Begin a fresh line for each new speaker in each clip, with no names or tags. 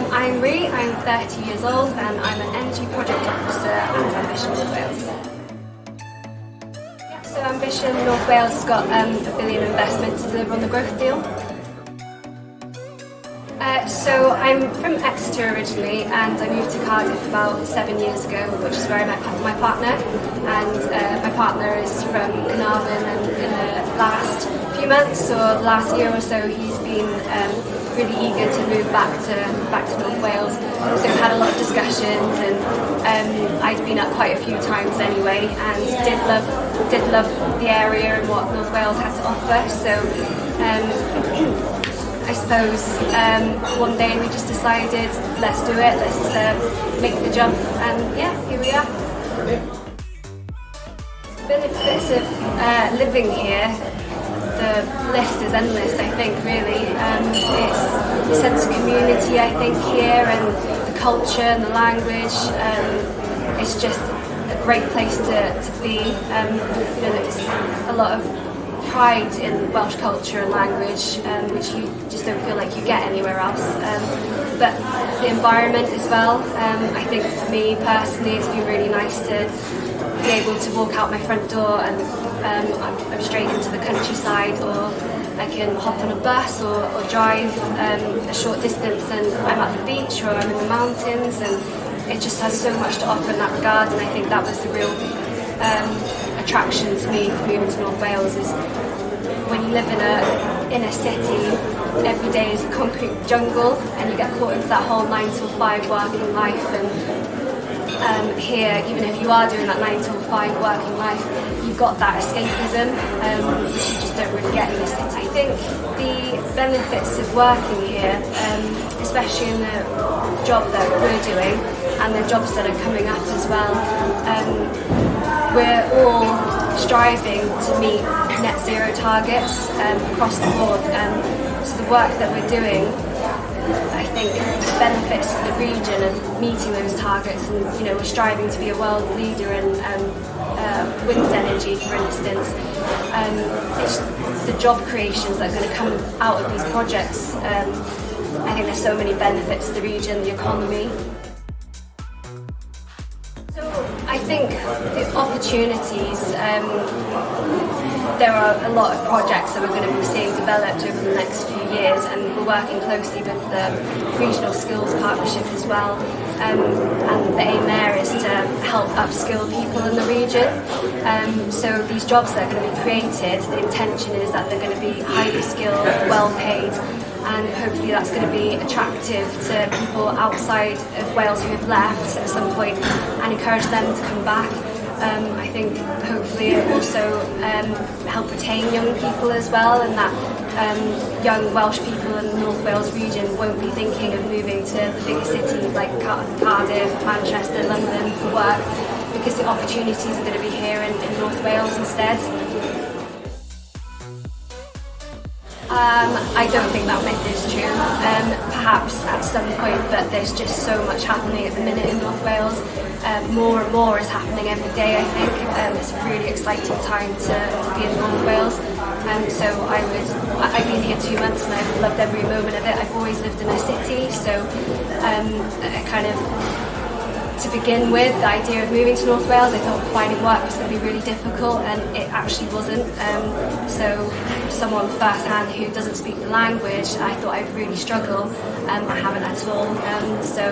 I'm Ree, I'm 30 years old and I'm an Energy Project Officer at Ambition North Wales. So Ambition North Wales has got a billion investment to deliver on the growth deal. So I'm from Exeter originally and I moved to Cardiff about 7 years ago, which is where I met my partner. And my partner is from Carnarvon, and in the last few months or the last year or so he's been really eager to move back to North Wales. So we've had a lot of discussions, and I'd been up quite a few times anyway, and did love the area and what North Wales had to offer. So I suppose one day we just decided, let's do it, let's make the jump, and yeah, here we are. The benefits of living here, the list is endless, I think, really. It's the sense of community, I think, here, and the culture and the language. It's just a great place to be. There's a lot of pride in Welsh culture and language, which you just don't feel like you get anywhere else. But the environment as well, I think for me personally it's been really nice to be able to walk out my front door and I'm straight into the countryside, or I can hop on a bus or drive a short distance and I'm at the beach or I'm in the mountains, and it just has so much to offer in that regard. And I think that was the real attraction to me for moving to North Wales, is when you live in a city, every day is a concrete jungle and you get caught into that whole 9 to 5 working life. And here, even if you are doing that 9 to 5 working life, you've got that escapism, which you just don't really get in the city. I think the benefits of working here, especially in the job that we're doing and the jobs that are coming up as well, we're all striving to meet net zero targets across the board. So the work that we're doing, I think, benefits the region of meeting those targets. And we're striving to be a world leader in wind energy, for instance. It's the job creations that are going to come out of these projects. I think there's so many benefits to the region, the economy. I think the opportunities, there are a lot of projects that we're going to be seeing developed over the next few years, and we're working closely with the Regional Skills Partnership as well, and the aim there is to help upskill people in the region. So these jobs that are going to be created, the intention is that they're going to be highly skilled, well paid, and hopefully that's going to be attractive to people outside of Wales who have left at some point, and encourage them to come back. I think hopefully it will also help retain young people as well, and that young Welsh people in the North Wales region won't be thinking of moving to the bigger cities like Cardiff, Manchester, London for work, because the opportunities are going to be here in North Wales instead. I don't think that myth is true. Perhaps at some point, but there's just so much happening at the minute in North Wales. More and more is happening every day, I think. It's a really exciting time to be in North Wales. So I've been here 2 months and I've loved every moment of it. I've always lived in a city, so to begin with, the idea of moving to North Wales, I thought finding work was going to be really difficult, and it actually wasn't. So someone firsthand who doesn't speak the language, I thought I'd really struggle. I haven't at all. So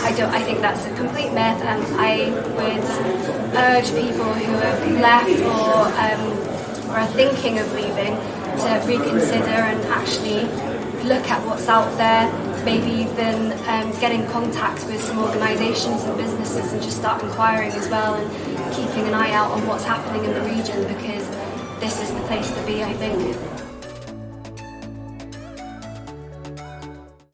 I think that's a complete myth, and I would urge people who have left or are thinking of leaving to reconsider and actually look at what's out there. Maybe even get in contact with some organisations and businesses and just start inquiring as well, and keeping an eye out on what's happening in the region, because this is the place to be, I think.